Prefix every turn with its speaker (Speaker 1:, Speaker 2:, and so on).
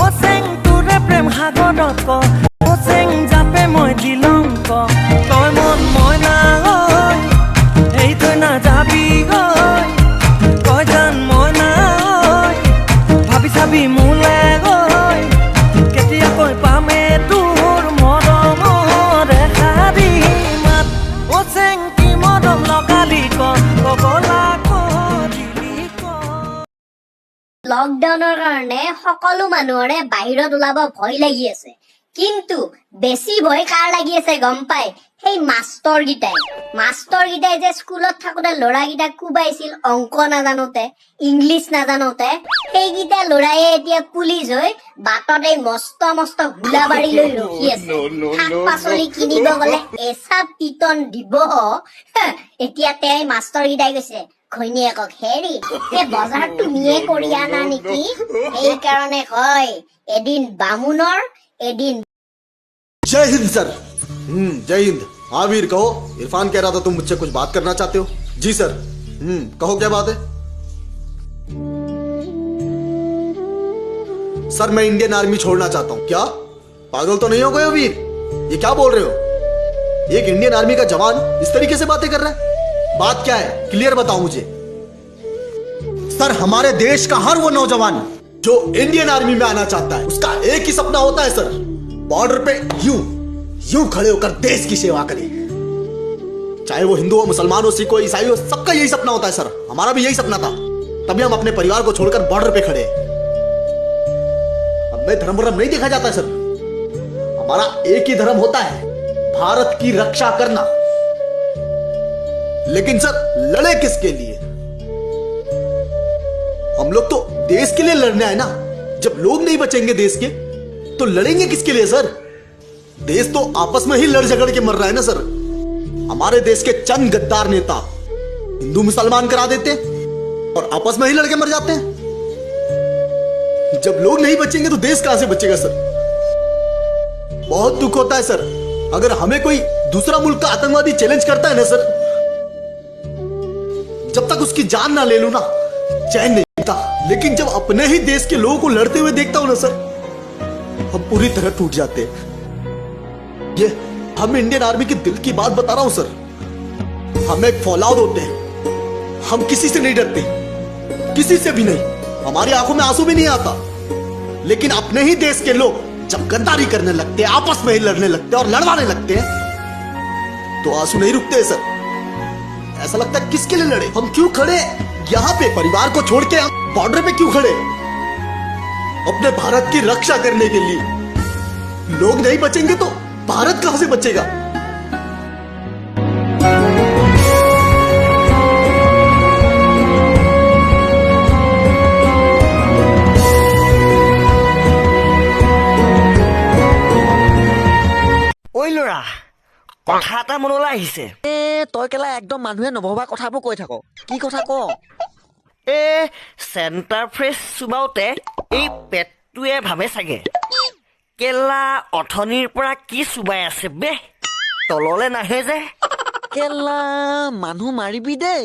Speaker 1: ওচেং তোৰে প্ৰেম সাগৰত ক ওচেং জাপে মই দিলংক তই মন মই না এই তই না যাবি কয় জান মই না ভাবি চাবি মোলে কেতিয়াকৈ পামে তোৰ মৰমৰ ৰেখাৰি মাত ওচেং কি মৰম লগালি কগলা
Speaker 2: লকডাউনৰ কাৰণে সকলো মানুহৰে বাহিৰত ওলাব ভয় লাগি আছে কিন্তু বেছি ভয় কাৰ লাগি আছে গম পাই সেই মাষ্টৰগিটাই যে স্কুলত থাকোতে ল'ৰাগিটাক কুবাইছিল অংক নাজানোতে ইংলিছ নাজানোতে সেইগিটা ল'ৰায়ে এতিয়া পুলিচ হৈ বাটত এই মস্ত মস্ত হুলাবাৰী লৈ ৰখি আছে শাক পাচলি কিনিব গলে এচাপ পিটন দিব এতিয়া তেওঁ মাষ্টৰগিটাই কৈছে ঘৈণীয়েকক হেৰি এই বজাৰটো নিয়ে কৰি আনা নেকি সেইকাৰণে কয় এদিন বামুণৰ এদিন
Speaker 3: जय हिंद सर। जय हिंद। हाँ वीर कहो। इरफान कह रहा था तुम मुझसे कुछ बात करना चाहते हो। जी सर। कहो क्या बात है। सर मैं इंडियन आर्मी छोड़ना चाहता हूँ। क्या पागल तो नहीं हो गए हो वीर? ये क्या बोल रहे हो? एक इंडियन आर्मी का जवान इस तरीके से बातें कर रहा है। बात क्या है क्लियर बताओ मुझे। सर हमारे देश का हर वो नौजवान जो इंडियन आर्मी में आना चाहता है उसका एक ही सपना होता है सर, बॉर्डर पे यूं खड़े होकर देश की सेवा करे। चाहे वो हिंदू हो मुसलमान हो सिख हो ईसाई हो सबका यही सपना होता है सर। हमारा भी यही सपना था तभी हम अपने परिवार को छोड़कर बॉर्डर पे खड़े। हमें धर्म वर्म नहीं देखा जाता है सर। हमारा एक ही धर्म होता है भारत की रक्षा करना। लेकिन सर लड़े किसके लिए? हम लोग तो देश के लिए लड़ने आए ना। जब लोग नहीं बचेंगे देश के तो लड़ेंगे किसके लिए सर? देश तो आपस में ही लड़ झगड़ के मर रहा है ना सर। हमारे देश के चंद गद्दार नेता हिंदू मुसलमान करा देते और आपस में ही लड़के मर जाते हैं। जब लोग नहीं बचेंगे तो देश कहां से बचेगा सर? बहुत दुख होता है सर अगर हमें कोई दूसरा मुल्क का आतंकवादी चैलेंज करता है ना सर, जब तक उसकी जान ना ले लूं ना चैन नहीं मिलता। लेकिन जब अपने ही देश के लोगों को लड़ते हुए देखता हूं ना सर हम पूरी तरह टूट जाते हैं। ये हम इंडियन आर्मी के दिल की बात बता रहा हूं सर। हम एक फौलाद होते हैं, हम किसी से नहीं डरते, किसी से भी नहीं। हमारी आंखों में आंसू भी नहीं आता। लेकिन अपने ही देश के लोग जब गद्दारी करने लगते हैं आपस में ही लड़ने लगते हैं और लड़वाने लगते हैं तो आंसू नहीं रुकते सर। ऐसा लगता है किसके लिए लड़े? हम क्यों खड़े यहाँ पे? परिवार को छोड़ के हम बॉर्डर पे क्यों खड़े? अपने भारत की रक्षा करने के लिए। लोग नहीं बचेंगे तो भारत कहां से बचेगा?
Speaker 1: ঐ ল'ৰা কথা এটা মনলৈ আহিছে।
Speaker 4: তই কেলা একদম মানুহে নভবা কথাবোৰ কৈ থাক। কি কথা ক?
Speaker 1: চেণ্টাৰ ফ্ৰেছ চুবাওতে এই পেটটোৱে ভাবে চাগে কেলা অথনিৰ পৰা কি চুবাই আছে বে, তললে নাহে যে।
Speaker 4: কেলা মানুহ মাৰিবি দেই।